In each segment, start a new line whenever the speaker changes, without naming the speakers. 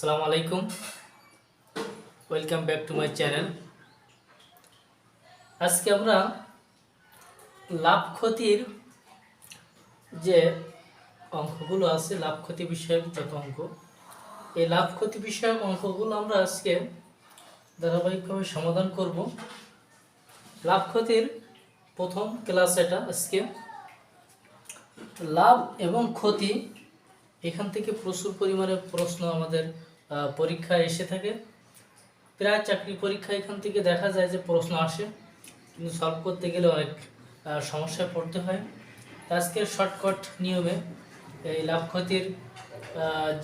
আসসালামু আলাইকুম, welcome back to my channel. আজকে আমরা লাভ ক্ষতির যে অঙ্কগুলো আছে, লাভ ক্ষতি বিষয়ক যত অঙ্ক, এই লাভ ক্ষতি বিষয়ক অঙ্কগুলো আমরা আজকে ধারাবাহিকভাবে সমাধান করব। লাভ ক্ষতির প্রথম ক্লাস এটা। আজকে লাভ এবং ক্ষতি, এখান থেকে প্রচুর পরিমাণে প্রশ্ন আমাদের পরীক্ষায় এসে থাকে। প্রায় চাকরি পরীক্ষা এখান থেকে দেখা যায় যে প্রশ্ন আসে, কিন্তু সলভ করতে গেলে অনেক সমস্যায় পড়তে হয়। আজকের শর্টকাট নিয়মে এই লাভ ক্ষতির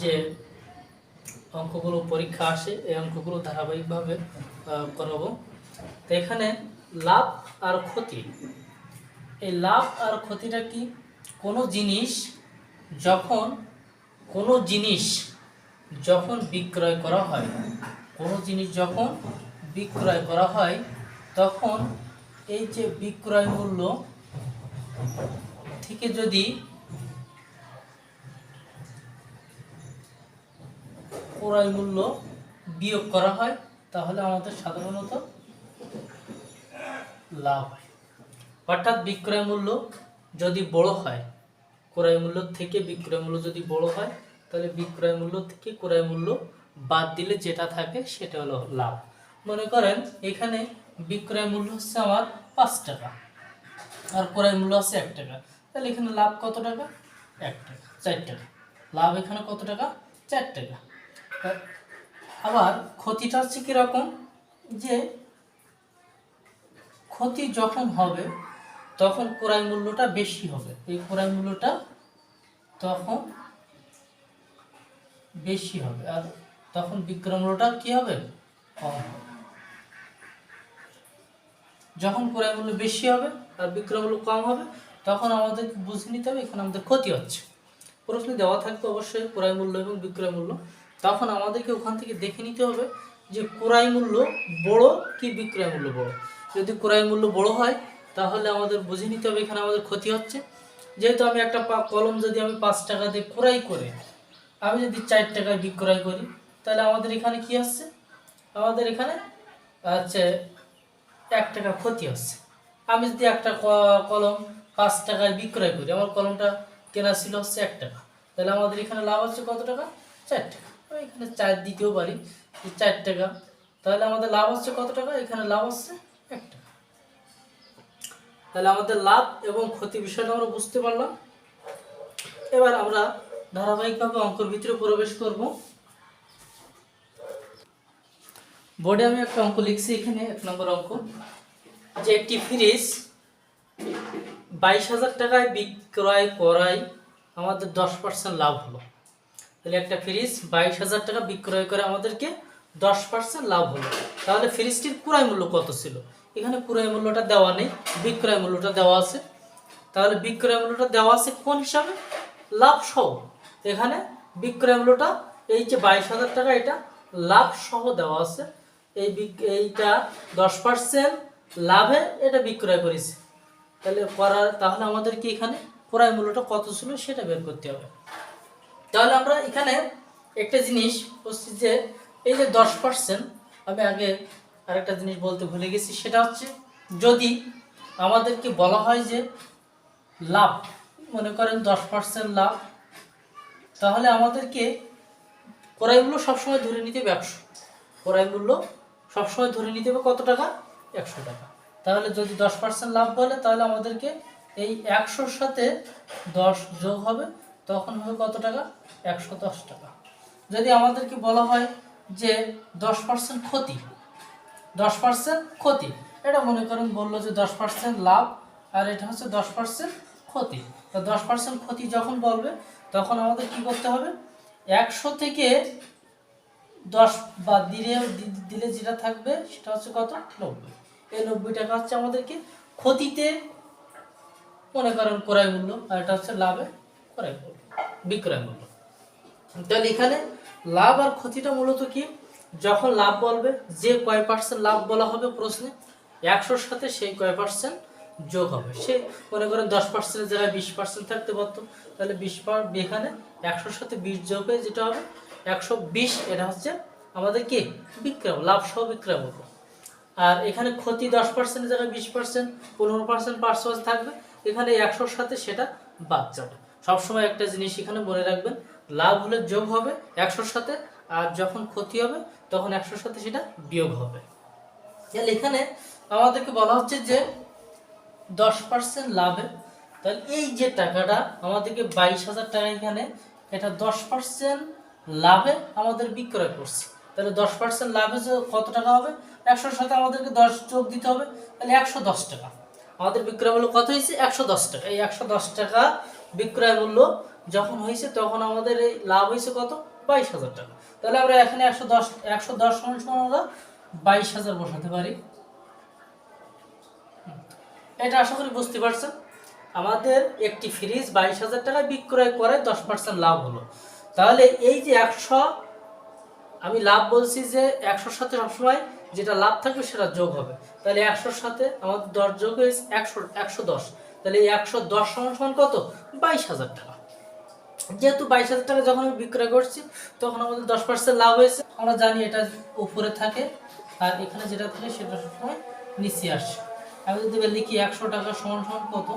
যে অঙ্কগুলো পরীক্ষা আসে, এই অঙ্কগুলো ধারাবাহিকভাবে করাবো। তো এখানে লাভ আর ক্ষতি, এই লাভ আর ক্ষতিটা কি? কোনো জিনিস যখন বিক্রয় করা হয়, কোনো জিনিস যখন বিক্রয় করা হয়, তখন এই যে বিক্রয় মূল্য থেকে যদি ক্রয় মূল্য বিয়োগ করা হয়, তাহলে আমাদের সাধারণত লাভ হয়। অর্থাৎ বিক্রয় মূল্য যদি বড় হয়, ক্রয় মূল্য থেকে বিক্রয় মূল্য যদি বড় হয়, তাহলে বিক্রয় মূল্য থেকে ক্রয় মূল্য বাদ দিলে যেটা থাকে সেটা হলো লাভ। মনে করেন এখানে বিক্রয় মূল্য হচ্ছে আমার 5 টাকা আর ক্রয় মূল্য আছে 1 টাকা, তাহলে এখানে লাভ কত টাকা? 1 টাকা, 4 টাকা। লাভ এখানে কত টাকা? 4 টাকা। আবার ক্ষতিটা হচ্ছে কিরকম, যে ক্ষতি যখন হবে তখন ক্রয় মূল্যটা বেশি হবে, এই ক্রয় মূল্যটা তখন বেশি হবে, আর তখন বিক্রয় মূল্যটা কি হবে? কম হবে। যখন ক্রয় মূল্য বেশি হবে আর বিক্রয় মূল্য কম হবে, তখন আমাদের বুঝে নিতে হবে এখানে আমাদের ক্ষতি হচ্ছে। প্রশ্নে দেওয়া থাকবে অবশ্যই ক্রয় মূল্য এবং বিক্রয় মূল্য, তখন আমাদেরকে ওখান থেকে দেখে নিতে হবে যে ক্রয় মূল্য বড় কি বিক্রয় মূল্য বড়। যদি ক্রয় মূল্য বড় হয়, তাহলে আমাদের বুঝে নিতে হবে এখানে আমাদের ক্ষতি হচ্ছে। যেহেতু আমি একটা কলম যদি আমি 5 টাকা দিয়ে ক্রয় করে আমি যদি 4 টাকায় বিক্রয় করি, তাহলে আমাদের এখানে কি আসছে? আমাদের এখানে হচ্ছে 1 টাকা ক্ষতি হচ্ছে। আমি যদি একটা কলম 5 টাকায় বিক্রয় করি, আমার কলমটা কেনা ছিল হচ্ছে 1 টাকা, তাহলে আমাদের এখানে লাভ হচ্ছে কত টাকা? 4 টাকা। আমি এখানে 4 দিতেও পারি, 4 টাকা, তাহলে আমাদের লাভ হচ্ছে কত টাকা? এখানে লাভ হচ্ছে 1 টাকা। তাহলে আমাদের লাভ এবং ক্ষতি বিষয়টা আমরা বুঝতে পারলাম। এবার আমরা ধারাবাহিকভাবে অঙ্কের ভিতরে প্রবেশ করব। বোর্ডে আমি একটা অঙ্ক লিখছি, এখানে 1 নম্বর অঙ্ক, যে একটি ফ্রিজ 22,000 টাকায় বিক্রয় করায় আমাদের 10% লাভ হলো। তাহলে একটা ফ্রিজ 22,000 টাকা বিক্রয় করে আমাদেরকে 10% লাভ হলো। তাহলে ফ্রিজটির ক্রয় মূল্য কত ছিল? এখানে ক্রয় মূল্যটা দেওয়া নেই, বিক্রয় মূল্যটা দেওয়া আছে। তাহলে বিক্রয় মূল্যটা দেওয়া আছে কোন হিসাবে? লাভ সহ। এখানে বিক্রয় মূল্যটা এই যে 22,000 টাকা, এটা লাভ সহ দেওয়া আছে। এইটা 10% লাভে এটা বিক্রয় করেছে। তাহলে আমাদেরকে এখানে ক্রয় মূল্যটা কত ছিল সেটা বের করতে হবে। তাহলে আমরা এখানে একটা জিনিস বলছি যে এই যে 10%, আমি আগে আরেকটা জিনিস বলতে ভুলে গেছি, সেটা হচ্ছে যদি আমাদেরকে বলা হয় যে লাভ, মনে করেন 10% লাভ, তাহলে আমাদেরকে ক্রয় মূল্য সবসময় ধরে নিতে হবে 100। ক্রয় মূল্য সবসময় ধরে নিতে হবে কত টাকা? 100 টাকা। তাহলে যদি 10% লাভ বলে, তাহলে আমাদেরকে এই 100-র সাথে 10 যোগ হবে, তখন হবে কত টাকা? 110 টাকা। যদি আমাদেরকে বলা হয় যে 10% ক্ষতি, 10% ক্ষতি, এটা মনে করেন বললো যে 10% লাভ আর এটা হচ্ছে 10% ক্ষতি। তো 10% ক্ষতি যখন বলবে, তখন আমাদের কি করতে হবে? 100 থেকে 10 বাদ দিলে যেটা থাকবে সেটা হচ্ছে কত? 90। এই 90 টাকা হচ্ছে আমাদেরকে ক্ষতিতে মনে করেন ক্রয় মূল্য, আর এটা হচ্ছে লাভে ক্রয় মূল্য, বিক্রয় মূল্য। তাহলে এখানে লাভ আর ক্ষতিটা মূলত কি? যখন লাভ বলবে, যে কয় পার্সেন্ট লাভ বলা হবে প্রশ্নে, 100-র সাথে সেই কয় পার্সেন্ট যোগ হবে। সে মনে করেন 10%-এর জায়গায় 20% থাকতে পারতো, তাহলে 20 এখানে 100-র সাথে 20 যোগ হয়ে যেটা হবে 120 এটা হচ্ছে আমাদের কি বিক্রয় লাভ সহ বিক্রয় মূল্য। আর এখানে ক্ষতি 10% জায়গায় 20%, 15% পার্সেন্ট থাকবে, এখানে 100-র সাথে সেটা বাদ যাবে। সবসময় একটা জিনিস এখানে মনে রাখবেন, লাভ হলে যোগ হবে 100-র সাথে, আর যখন ক্ষতি হবে তখন 100-র সাথে সেটা বিয়োগ হবে। তাহলে এখানে আমাদেরকে বলা হচ্ছে যে 10% লাভে, তাহলে এই যে টাকাটা আমাদেরকে 22,000 টাকা, এখানে এটা 10% লাভে আমাদের বিক্রয় করছে। তাহলে 10% লাভে যে কত টাকা হবে, 100-র সাথে আমাদেরকে 10 যোগ দিতে হবে, তাহলে 110 টাকা। আমাদের বিক্রয় মূল্য কত হয়েছে, 110 টাকা। এই 110 টাকা বিক্রয় মূল্য যখন হয়েছে তখন আমাদের এই লাভ হয়েছে কত, 22,000 টাকা। তাহলে আমরা এখানে 110 সমান আমরা 22,000 বসাতে পারি। এটা আশা করি বুঝতে পারছেন। আমাদের একটি ফ্রিজ 22,000 টাকায় বিক্রয় করে 10% লাভ হলো। তাহলে এই যে 100, আমি লাভ বলছি যে 100-র সাথে সবসময় যেটা লাভ থাকবে সেটা যোগ হবে। তাহলে 100-র সাথে আমাদের 10 যোগ হয়েছে 110। তাহলে এই 110 সমান কত, 22,000 টাকা। যেহেতু 22,000 টাকা যখন আমি বিক্রয় করছি তখন আমাদের 10% লাভ হয়েছে। আমরা জানি এটা উপরে থাকে আর এখানে যেটা থাকে সেটা সবসময় নিচে আসে। আমি যদি লিখি 100 টাকা সমান কত,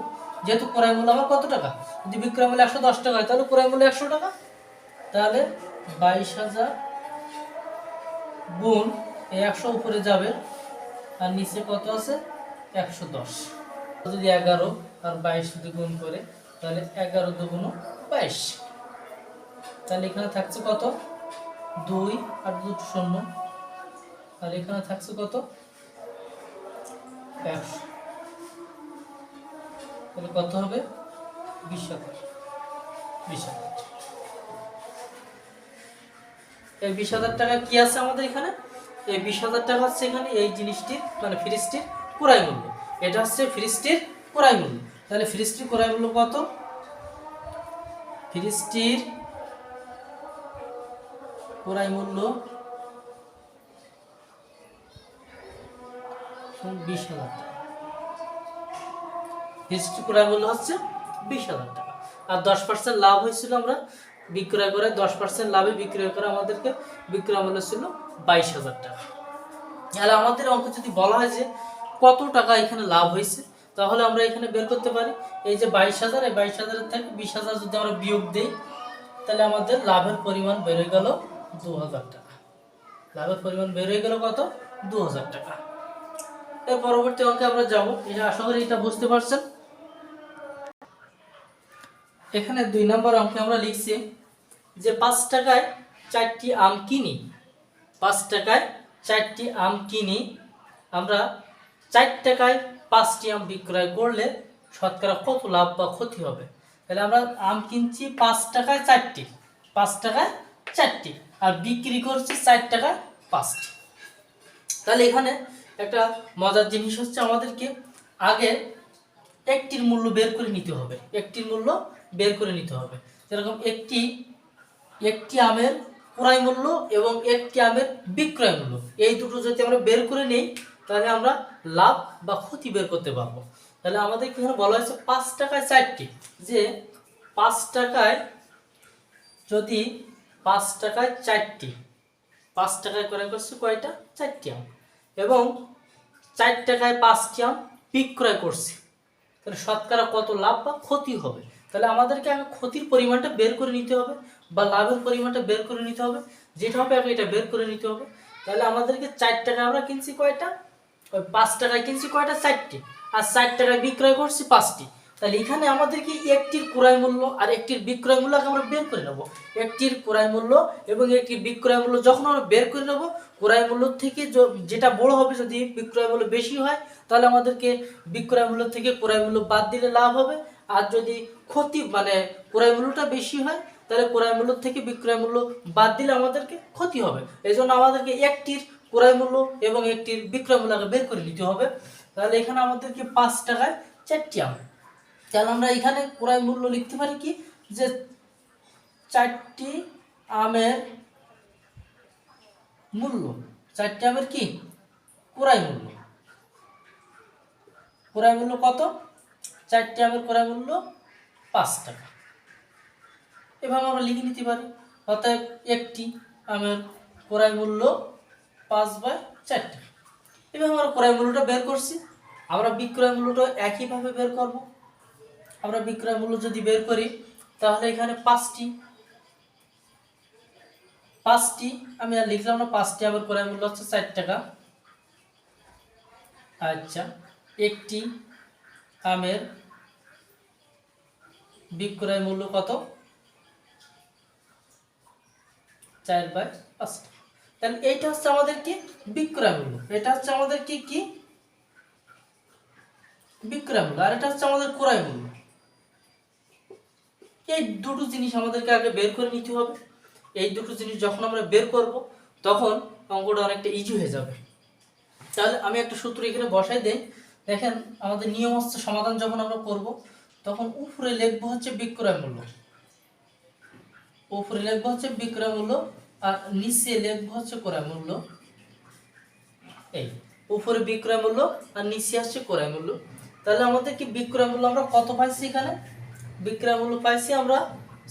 যেহেতু ক্রয় মূল্য আমার কত টাকা, যদি বিক্রয় মূল্য 110 টাকা হয় তাহলে ক্রয় মূল্য 100 টাকা। তাহলে 22,000 গুণ এই 100 উপরে যাবে আর নিচে কত আছে, 110। যদি 11 আর 22 যদি গুণ করে তাহলে 11 দুগুণ 22। তাহলে এখানে থাকছে কত, 2 আর 2 শূন্য, আর এখানে থাকছে কত, 100। তাহলে কত হবে, 20,000। এই 20,000 টাকা কি আছে আমাদের এখানে, এই 20,000 টাকা হচ্ছে এখানে এই জিনিসটির মানে ফ্রিজটির ক্রয় মূল্য। এটা হচ্ছে ফ্রিজটির ক্রয় মূল্য। তাহলে ফ্রিজটির ক্রয় মূল্য কত, ফ্রিজটির ক্রয় মূল্য 20,000 টাকা। ফ্রিজটির ক্রয় মূল্য হচ্ছে 20,000 টাকা। আর 10% লাভ হয়েছিল, আমরা বিক্রয় করে 10% লাভে বিক্রয় করে আমাদেরকে বিক্রয় মূল্য ছিল 22,000 টাকা। তাহলে আমাদের অঙ্ক যদি বলা হয় যে কত টাকা এখানে লাভ হয়েছে, তাহলে আমরা এখানে বের করতে পারি এই যে 22,000, এই 22,000 থেকে 20,000 যদি আমরা বিয়োগ দিই তাহলে আমাদের লাভের পরিমাণ বের হয়ে গেল 2,000 টাকা। লাভের পরিমাণ বের হয়ে গেল কত, 2,000 টাকা। এর পরবর্তী অঙ্কে আমরা যাব, এটা আশা করি এটা বুঝতে পারছেন। এখানে 2 নম্বর অঙ্কে আমরা লিখছি যে 5 টাকায় 4টি আম কিনি। 5 টাকায় 4টি আম কিনি, আমরা 4 টাকায় 5টি আম বিক্রয় করলে শতকরা কত লাভ বা ক্ষতি হবে। তাহলে আমরা আম কিনছি 5 টাকায় 4টি, 5 টাকায় 4টি, আর বিক্রি করছি 4 টাকায় 5টি। তাহলে এখানে একটা মজার জিনিস হচ্ছে, আমাদেরকে আগে একটির মূল্য বের করে নিতে হবে, একটির মূল্য বের করে নিতে হবে। যেরকম একটি আমের ক্রয় মূল্য এবং একটি আমের বিক্রয় মূল্য, এই দুটো যদি আমরা বের করে নেই তাহলে আমরা লাভ বা ক্ষতি বের করতে পারবো। তাহলে আমাদের এখানে বলা হয়েছে 5 টাকায় 4টি, যে 5 টাকায় যদি 5 টাকায় 4টি, 5 টাকায় ক্রয় করছে কয়টা, 4টি আম, এবং 4 টাকায় 5টি আম বিক্রয় করছে, তাহলে শতকরা কত লাভ বা ক্ষতি হবে। তাহলে আমাদেরকে আগে ক্ষতির পরিমাণটা বের করে নিতে হবে বা লাভের পরিমাণটা বের করে নিতে হবে, যেটা হবে আগে এটা বের করে নিতে হবে। তাহলে আমাদেরকে 4 টাকায় আমরা কিনছি কয়টা, ওই 5 টাকায় কিনছি কয়টা, 4টি, আর 4 টাকায় বিক্রয় করছি 5টি। তাহলে এখানে আমাদেরকে একটির ক্রয় মূল্য আর একটির বিক্রয় মূল্যকে আমরা বের করে নেব। একটির ক্রয় মূল্য এবং একটির বিক্রয় মূল্য যখন আমরা বের করে নেব, ক্রয় মূল্য থেকে যেটা বড় হবে, যদি বিক্রয় মূল্য বেশি হয় তাহলে আমাদেরকে বিক্রয় মূল্য থেকে ক্রয় মূল্য বাদ দিলে লাভ হবে। আর যদি ক্ষতি মানে ক্রয় মূল্যটা বেশি হয় তাহলে ক্রয় মূল্য থেকে বিক্রয় মূল্য বাদ দিলে আমাদেরকে ক্ষতি হবে। এই জন্য আমাদেরকে একটির ক্রয় মূল্য এবং একটির বিক্রয় মূল্যকে বের করে নিতে হবে। তাহলে এখানে আমাদেরকে 5 টাকায় 4টি আম, তাহলে আমরা এখানে ক্রয় মূল্য লিখতে পারি কি, যে 4টি আমের মূল্য, 4টি আমের কি ক্রয় মূল্য, ক্রয় মূল্য কত, 4টি আমের ক্রয় মূল্য 5 টাকা। এভাবে আমরা লিখে নিতে পারি। অতএব একটি আমের ক্রয় মূল্য 5/4 টাকা। এভাবে আমরা ক্রয় মূল্যটা বের করছি। আমরা বিক্রয় মূল্যটা একইভাবে বের করব। আমরা বিক্রয় মূল্য যদি বের করি তাহলে এখানে পাঁচটি আমি আর লিখলাম না, 5টি আমের ক্রয় মূল্য হচ্ছে 4 টাকা। আচ্ছা, একটি আমের বিক্রয় মূল্য কত? 4/5 টাকা। তাহলে এইটা হচ্ছে আমাদের কি বিক্রয় মূল্য, এটা হচ্ছে আমাদের কি বিক্রয় মূল্য, আর এটা হচ্ছে আমাদের ক্রয় মূল্য। এই দুটো জিনিস আমাদেরকে আগে বের করে নিতে হবে। এই দুটো জিনিস যখন আমরা বের করব তখন অঙ্কটা অনেকটা ইজি হয়ে যাবে। তাহলে আমি একটা সূত্র এখানে বসাই দেই। দেখেন, আমাদের নিয়ম হচ্ছে সমাধান যখন আমরা করব তখন উপরে লিখবো হচ্ছে বিক্রয় মূল্য, উপরে লিখবো হচ্ছে বিক্রয় মূল্য, আর নিচে লিখবো হচ্ছে ক্রয় মূল্য। এই উপরে বিক্রয় মূল্য আর নিচে আসছে ক্রয় মূল্য। তাহলে আমাদের কি বিক্রয় মূল্য আমরা কত পাইছি? এখানে বিক্রয় মূল্য পাইছি আমরা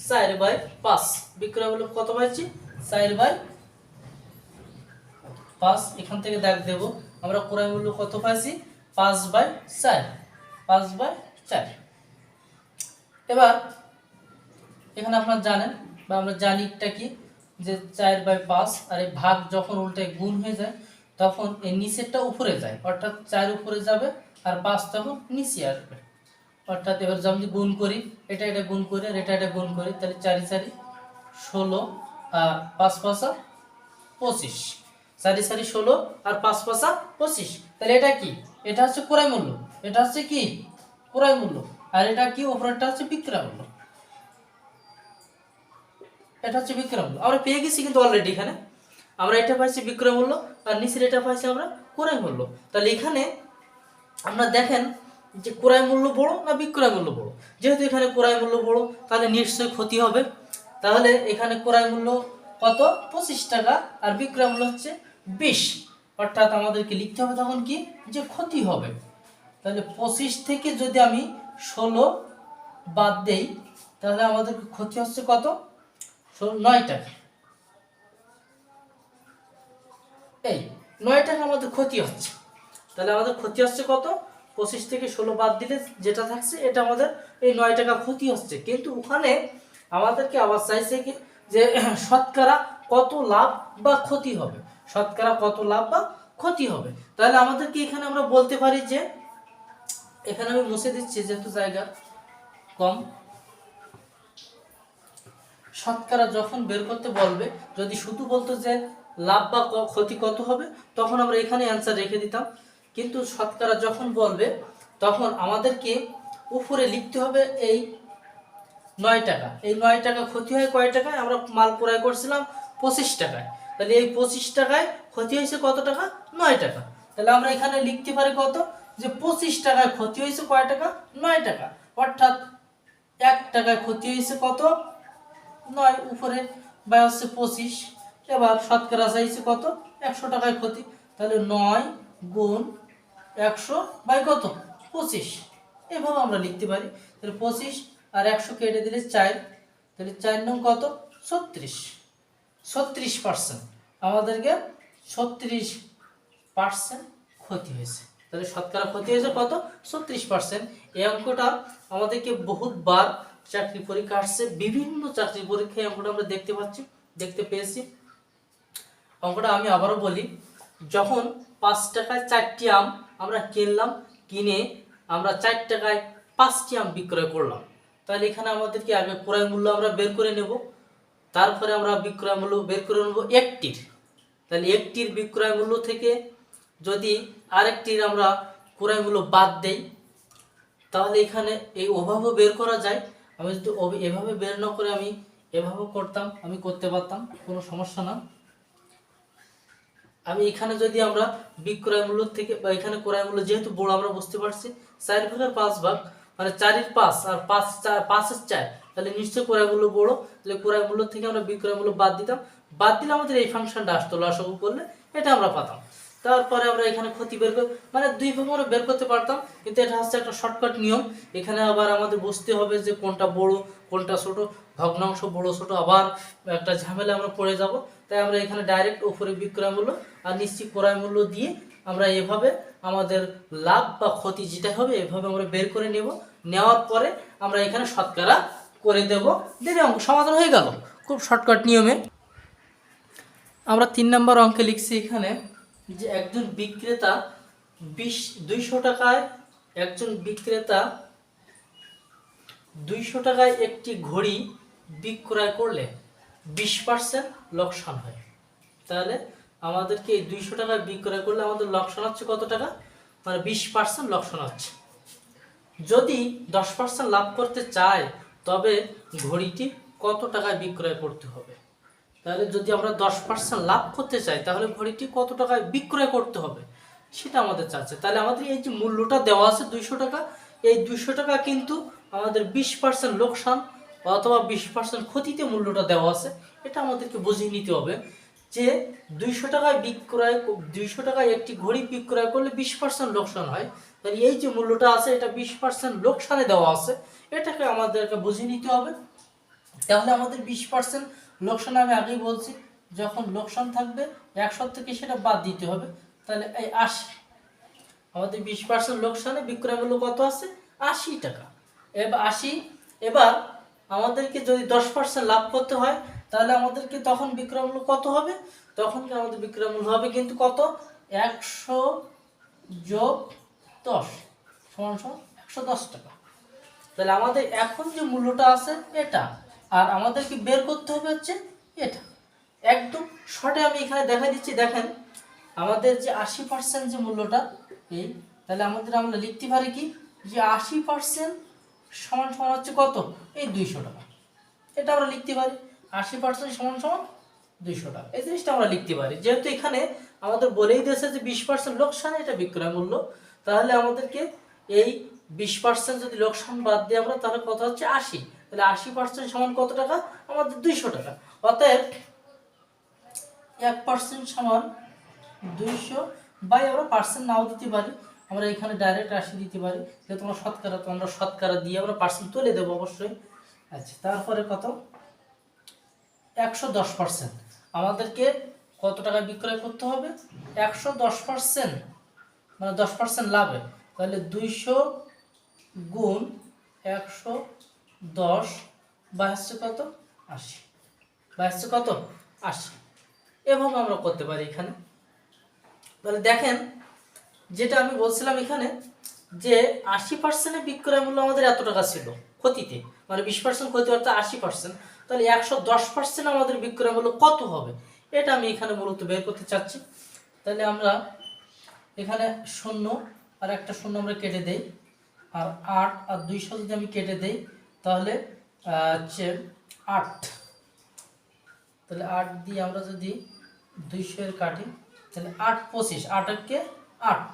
4/5। বিক্রয় মূল্য কত পাইছি? 4/5। এখান থেকে দেখ দেব আমরা ক্রয় মূল্য কত পাইছি? 5/4। 5/4। এবার এখানে আপনারা জানেন বা আমরা জানি এটা কি, যে 4/5 আর এই ভাগ যখন উল্টায় গুণ হয়ে যায় তখন এই নিচেরটা উপরে যায়, অর্থাৎ 4 উপরে যাবে আর 5 তখন নিচে আসবে। অর্থাৎ এবার যদি গুণ করি, এটা গুণ করি আর এটা গুণ করি, তাহলে 4 4 16 আর 5 5 25। 4 4 16 আর 5 5 25। তাহলে এটা কি? এটা হচ্ছে ক্রয় মূল্য, এটা হচ্ছে কি ক্রয় মূল্য, আর এটা কি উপরেরটা হচ্ছে বিক্রয় মূল্য। এটা হচ্ছে বিক্রয় মূল্য আমরা পেয়ে গেছি কিন্তু অলরেডি। এখানে আমরা এটা পাইছি বিক্রয় মূল্য আর নিচের এটা পাইছি আমরা ক্রয় মূল্য। তাহলে এখানে আমরা দেখেন যে ক্রয় মূল্য বড় না বিক্রয় মূল্য বড়? যেহেতু এখানে ক্রয় মূল্য বড় তাহলে নিশ্চয়ই ক্ষতি হবে। তাহলে এখানে ক্রয় মূল্য কত? 25 টাকা আর বিক্রয় মূল্য হচ্ছে 20। অর্থাৎ আমাদেরকে লিখতে হবে তখন কি, যে ক্ষতি হবে। তাহলে 25 থেকে যদি আমি 16 বাদ দেই তাহলে আমাদের ক্ষতি হচ্ছে কত? 9 টাকা। এই 9 টাকা আমাদের ক্ষতি হচ্ছে। তাহলে আমাদের ক্ষতি হচ্ছে কত? 25 থেকে 16 বাদ দিলে যেটা থাকছে এটা আমাদের এই 9 টাকা ক্ষতি হচ্ছে। কিন্তু ওখানে আমাদেরকে আবার চাইছে কি, যে শতকরা কত লাভ বা ক্ষতি হবে, শতকরা কত লাভ বা ক্ষতি হবে। তাহলে আমাদেরকে এখানে আমরা বলতে পারি যে, এখানে আমি মুছে দিচ্ছি যেহেতু জায়গা কম। শতকরা যখন বের করতে বলবে, যদি শুধু বলতো যে লাভ বা ক্ষতি কত হবে, তখন আমরা এখানে অ্যান্সার রেখে দিতাম। কিন্তু শতকরা যখন বলবে তখন আমাদেরকে উপরে লিখতে হবে এই 9 টাকা। এই 9 টাকা ক্ষতি হয় কয় টাকায়? আমরা মাল ক্রয় করছিলাম 25 টাকায়। তাহলে এই 25 টাকায় ক্ষতি হয়েছে কত টাকা? 9 টাকা। তাহলে আমরা এখানে লিখতে পারি কত, যে 25 টাকায় ক্ষতি হয়েছে কয় টাকা? 9 টাকা। অর্থাৎ 1 টাকায় ক্ষতি হয়েছে কত? 9 উপরে বাই হচ্ছে 25। এবার শতকরা চাইছে কত? 100 টাকায় ক্ষতি। তাহলে 9 গুণ 100 বাই কত? 25। এভাবে আমরা লিখতে পারি। তাহলে 25 আর 100 কেটে দিলে 4। তাহলে 4 নং কত? 36। 36% আমাদেরকে 36% ক্ষতি হয়েছে। তাহলে শতকরা ক্ষতি হয়েছে কত? 36%। এই অঙ্কটা আমাদেরকে বহুতবার চাকরি পরীক্ষা আসছে, বিভিন্ন চাকরি পরীক্ষায় অঙ্কটা আমরা দেখতে পেয়েছি। অঙ্কটা আমি আবারও বলি, যখন 5 টাকায় 4টি আম আমরা কিনলাম, কিনে আমরা 4 টাকায় 5টি আম বিক্রয় করলাম, তাহলে এখানে আমাদেরকে আগে ক্রয় মূল্য আমরা বের করে নেব, তারপরে আমরা বিক্রয় মূল্য বের করে নেব একটির। তাহলে একটির বিক্রয় মূল্য থেকে যদি আরেকটির আমরা ক্রয় মূল্য বাদ দেই তাহলে এখানে এই অভাবও বের করা যায়। আমি যদি এভাবে বের না করে আমি এভাবে করতাম, আমি করতে পারতাম, কোনো সমস্যা না। আমি এখানে যদি আমরা বিক্রয় মূল্য থেকে বা এখানে ক্রয় মূল্য যেহেতু বড় আমরা বুঝতে পারছি, 4 ভাগের 5 ভাগ মানে 4 5 আর 5 5 4, তাহলে নিশ্চয়ই ক্রয় মূল্য বড়। তাহলে ক্রয় মূল্য থেকে আমরা বিক্রয় মূল্য বাদ দিতাম, বাদ দিলে আমাদের এই ফাংশনটা আসতো, লসাগু করলে এটা আমরা পেতাম। তারপরে আমরা এখানে ক্ষতি বের করে মানে 2 ভাবে আমরা বের করতে পারতাম, কিন্তু এটা হচ্ছে একটা শর্টকাট নিয়ম। এখানে আবার আমাদের বুঝতে হবে যে কোনটা বড় কোনটা ছোট, ভগ্নাংশ বড় ছোট আবার একটা ঝামেলা আমরা পড়ে যাব। তাই আমরা এখানে ডাইরেক্ট উপরে বিক্রয় মূল্য আর নিশ্চিত ক্রয় মূল্য দিয়ে আমরা এভাবে আমাদের লাভ বা ক্ষতি যেটা হবে এভাবে আমরা বের করে নেব। নেওয়ার পরে আমরা এখানে শতকরা করে দেব, দিলে অঙ্ক সমাধান হয়ে গেল খুব শর্টকাট নিয়মে। আমরা 3 নম্বর অঙ্কে লিখছি এখানে যে একজন বিক্রেতা 200 টাকায় বিক্রেতা 200 টাকায় একটি ঘড়ি বিক্রয় করলে 20% লোকসান হয়। তাহলে আমাদেরকে এই 200 টাকায় বিক্রয় করলে আমাদের লোকসান হচ্ছে কত টাকা, মানে 20% লোকসান হচ্ছে। যদি 10% লাভ করতে চায় তবে ঘড়িটি কত টাকায় বিক্রয় করতে হবে। তাহলে যদি আমরা 10% লাভ করতে চাই তাহলে ঘড়িটি কত টাকায় বিক্রয় করতে হবে সেটা আমাদের চাচ্ছে। তাহলে আমাদের এই যে মূল্যটা দেওয়া আছে 200 টাকা, এই 200 টাকা কিন্তু আমাদের 20% লোকসান অথবা 20% ক্ষতিতে মূল্যটা দেওয়া আছে। এটা আমাদেরকে বুঝিয়ে নিতে হবে যে 200 টাকায় একটি ঘড়ি বিক্রয় করলে 20% লোকসান হয়। তাহলে এই যে মূল্যটা আছে এটা 20% লোকসানে দেওয়া আছে, এটাকে আমাদেরকে বুঝিয়ে নিতে হবে। তাহলে আমাদের 20% লোকসান, আমি আগেই বলছি যখন লোকসান থাকবে 100 থেকে সেটা বাদ দিতে হবে। তাহলে এই 80, আমাদের 20% লোকসানে বিক্রয় মূল্য কত আছে 80 টাকা। এবার 80, এবার আমাদেরকে যদি 10% লাভ করতে হয় তাহলে আমাদেরকে তখন বিক্রয় মূল্য কত হবে, তখন আমাদের বিক্রয় মূল্য হবে কিন্তু কত 100 যোগ 10 সমান 110 টাকা। তাহলে আমাদের এখন যে মূল্যটা আছে এটা, আর আমাদেরকে বের করতে হবে হচ্ছে এটা। একদম শর্টে আমি এখানে দেখাই দিচ্ছি, দেখেন আমাদের যে 80% যে মূল্যটা এই, তাহলে আমরা লিখতে পারি কি যে 80% সমান সমান হচ্ছে কত এই 200 টাকা। এটা আমরা লিখতে পারি 80% সমান সমান 200 টাকা। এই জিনিসটা আমরা লিখতে পারি যেহেতু এখানে আমাদের বলেই দিয়েছে যে 20% লোকসান এটা বিক্রয় মূল্য। তাহলে আমাদেরকে এই 20% যদি লোকসান বাদ দিই আমরা তাহলে কত হচ্ছে 80। তাহলে 80% সমান কত টাকা আমাদের 200 টাকা। অতএব 1% সমান 200 বাই আমরা পার্সেন্ট নাও দিতে পারি, আমরা এখানে ডাইরেক্ট 80 দিতে পারি যেহেতু আমরা শতকরা, তো আমরা শতকরা দিয়ে আমরা পার্সেন্ট তুলে দেবো অবশ্যই। আচ্ছা, তারপরে কত 110%, আমাদেরকে কত টাকা বিক্রয় করতে হবে 110%, মানে 10% লাভে। তাহলে 200 গুণ 110 বা হচ্ছে কত 80, বা হচ্ছে কত 80। এভাবে আমরা করতে পারি এখানে। তাহলে দেখেন যেটা আমি বলছিলাম এখানে যে 80% বিক্রয় মূল্য আমাদের এত টাকা ছিল ক্ষতিতে, মানে 20% ক্ষতি অর্থাৎ 80%। তাহলে 110% আমাদের বিক্রয় মূল্য কত হবে এটা আমি এখানে মূলত বের করতে চাচ্ছি। তাহলে আমরা এখানে 0 আর একটা 0 আমরা কেটে দেই, আর 8 আর 200 যদি আমি কেটে দেই তাহলে হচ্ছে 8। তাহলে 8 দিয়ে আমরা যদি 200 এর কাটি তাহলে 8 25, 8 কে 8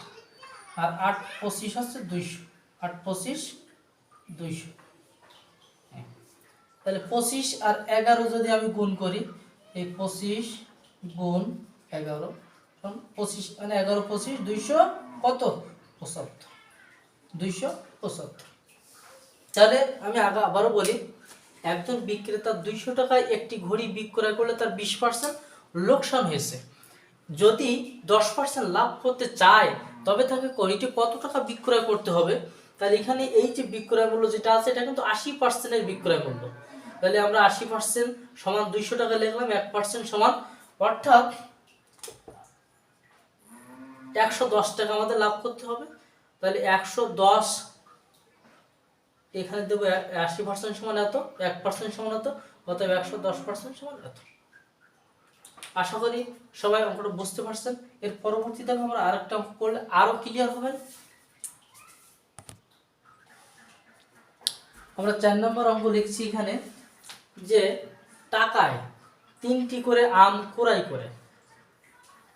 আর 8 25 হচ্ছে 200, 8 25 200। তাহলে 25 আর 11 যদি আমি গুণ করি, এই 25 গুণ 11 25 মানে 11 25 200 কত 75, 275। তাহলে আমি আবারও বলি একজন বিক্রেতা 200 টাকায় একটি ঘড়ি বিক্রয় করলে তার 20% লোকসান হয়েছে। যদি 10% লাভ করতে চায় তবে তাকে ঘড়িটি কত টাকা বিক্রয় করতে হবে। তাহলে এখানে এই যে বিক্রয় মূল্য যেটা আছে এটা কিন্তু 80% এর বিক্রয় মূল্য। তাহলে আমরা 80% সমান 200 টাকা লিখলাম, 1% সমান অর্থাৎ 110 টাকা আমাদের লাভ করতে হবে। তাহলে 110 এখানে দেবো 80% সমান এত, 1% সমান এত, অতএব 110% সমান এত। আশা করি সবাই অঙ্কটা বুঝতে পারছেন। এর পরবর্তীতে আমরা আরেকটা অঙ্ক করলে আরো ক্লিয়ার হবেন। আমরা 4 নম্বর অঙ্ক লিখছি এখানে যে টাকায় 3টি করে আম ক্রয় করে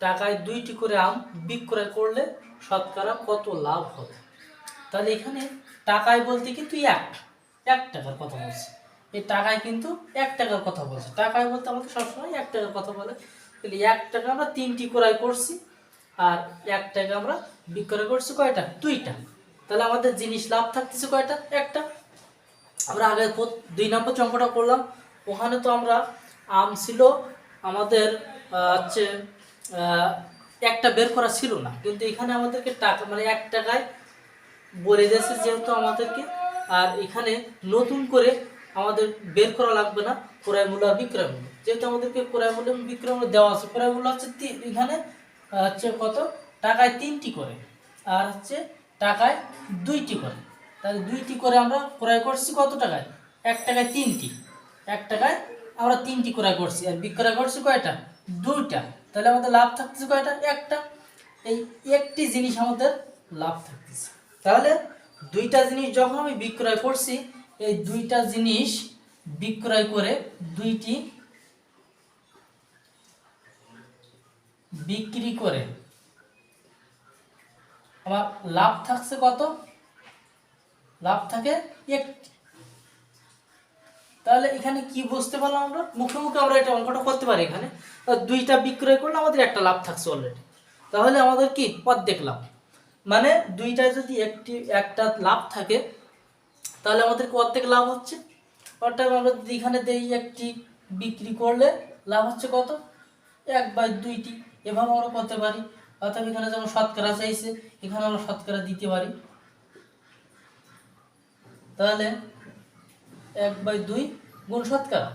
টাকায় 2টি করে আম বিক্রয় করলে শতকরা কত লাভ হবে। তাহলে এখানে টাকায় বলতে কিন্তু 1 টাকার কথা বলছে, এই টাকায় কিন্তু 1 টাকার কথা বলছে। টাকায় বলতে আমাদের সবসময় 1 টাকার কথা বলে। তাহলে 1 টাকা আমরা 3টি ক্রয় করছি আর 1 টাকা আমরা বিক্রয় করছি কয়টা 2টা। তাহলে আমাদের জিনিস লাভ থাকতেছে কয়টা 1টা। আমরা আগে 2 নম্বর অঙ্কটা করলাম, ওখানে তো আমরা আম ছিল আমাদের হচ্ছে একটা বের করা ছিল না, কিন্তু এখানে আমাদেরকে টাকা মানে 1 টাকায় বলে দিয়েছে যেহেতু আমাদেরকে, আর এখানে নতুন করে আমাদের বের করা লাগবে না ক্রয় মূল্য আর বিক্রয় মূল্য, যেহেতু আমাদেরকে ক্রয় মূল্য এবং বিক্রয় মূল্য দেওয়া আছে। ক্রয় মূল্য হচ্ছে এখানে হচ্ছে কত টাকায় 3টি করে, আর হচ্ছে টাকায় 2টি করে। তাহলে 2টি করে আমরা ক্রয় করছি কত টাকায়, 1 টাকায় 3টি, 1 টাকায় আমরা 3টি ক্রয় করছি, আর বিক্রয় করছি কয়টা, 2টা। তাহলে আমাদের লাভ থাকতেছে কয়টা, একটা। এই একটি জিনিস আমাদের লাভ থাকতেছে। তাহলে 2টা জিনিস যখন আমি বিক্রয় করছি, এই 2টা জিনিস বিক্রয় করে 2টি বিক্রি করে আমার লাভ থাকছে কত, লাভ থাকে 1টি। তাহলে এখানে কি বুঝতে পারলাম, আমরা মুখে মুখে আমরা এটা অঙ্কটা করতে পারি। এখানে 2টা বিক্রয় করলে আমাদের একটা লাভ থাকছে অলরেডি, তাহলে আমাদের কি অর্ধেক লাভ, মানে 2টায় যদি একটা লাভ থাকে তাহলে আমাদের অর্ধেক লাভ হচ্ছে। অর্থাৎ আমরা যদি এখানে দেই একটি বিক্রি করলে লাভ হচ্ছে কত, 1/2টি। এভাবে আমরা করতে পারি। অর্থাৎ এখানে যেমন শতকরা চাইছে, এখানে আমরা শতকরা দিতে পারি। তাহলে 1/2 গুণ শতকরা,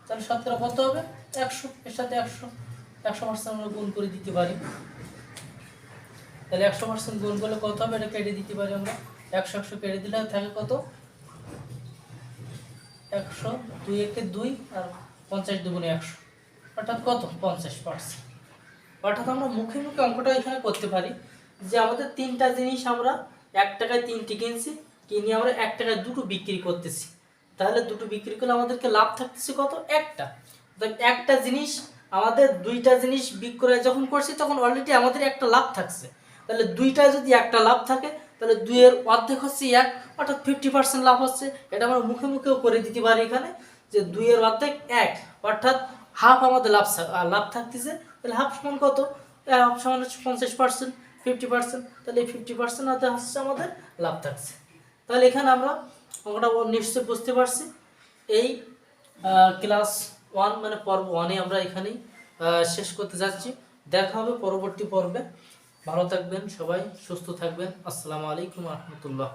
তাহলে শতকরা কত হবে, 100। এর সাথে 100% আমরা গুণ করে দিতে পারি। তাহলে 100% গুণ করলে কত হবে, এটা কেটে দিতে পারি আমরা। 100 কেটে দিলে থাকে কত, 100, 2 একে 2 আর 50 দুগুণে 100, অর্থাৎ কত, 50%। অর্থাৎ আমরা মুখে মুখে অঙ্কটা এখানে করতে পারি যে আমাদের 3টা জিনিস আমরা 1 টাকায় 3টি কিনছি, কিনে আমরা 1 টাকায় 2টো বিক্রি করতেছি। তাহলে 2টো বিক্রি করলে আমাদেরকে লাভ থাকতেছে কত, একটা। একটা জিনিস আমাদের 2টা জিনিস বিক্রয় যখন করছি তখন অলরেডি আমাদের একটা লাভ থাকছে। তাহলে 2টায় যদি একটা লাভ থাকে তাহলে 2-এর অর্ধেক হচ্ছে 1, অর্থাৎ 50% লাভ হচ্ছে। এটা আমরা মুখে মুখেও করে দিতে পারি এখানে যে 2-এর অর্ধেক 1, অর্থাৎ হাফ আমাদের লাভ থাকতেছে। তাহলে হাফ সমান কত, হাফ সমান হচ্ছে 50%, 50%। তাহলে এই 50% হচ্ছে আমাদের লাভ থাকছে। তাহলে এখানে আমরা অঙ্কটা নিশ্চয়ই বুঝতে পারছি। এই ক্লাস 1 মানে পর্ব 1-এ আমরা এখানেই শেষ করতে যাচ্ছি। দেখা হবে পরবর্তী পর্বে। ভালো থাকবেন সবাই, সুস্থ থাকবেন। আসসালামু আলাইকুম রহমতুল্লাহ।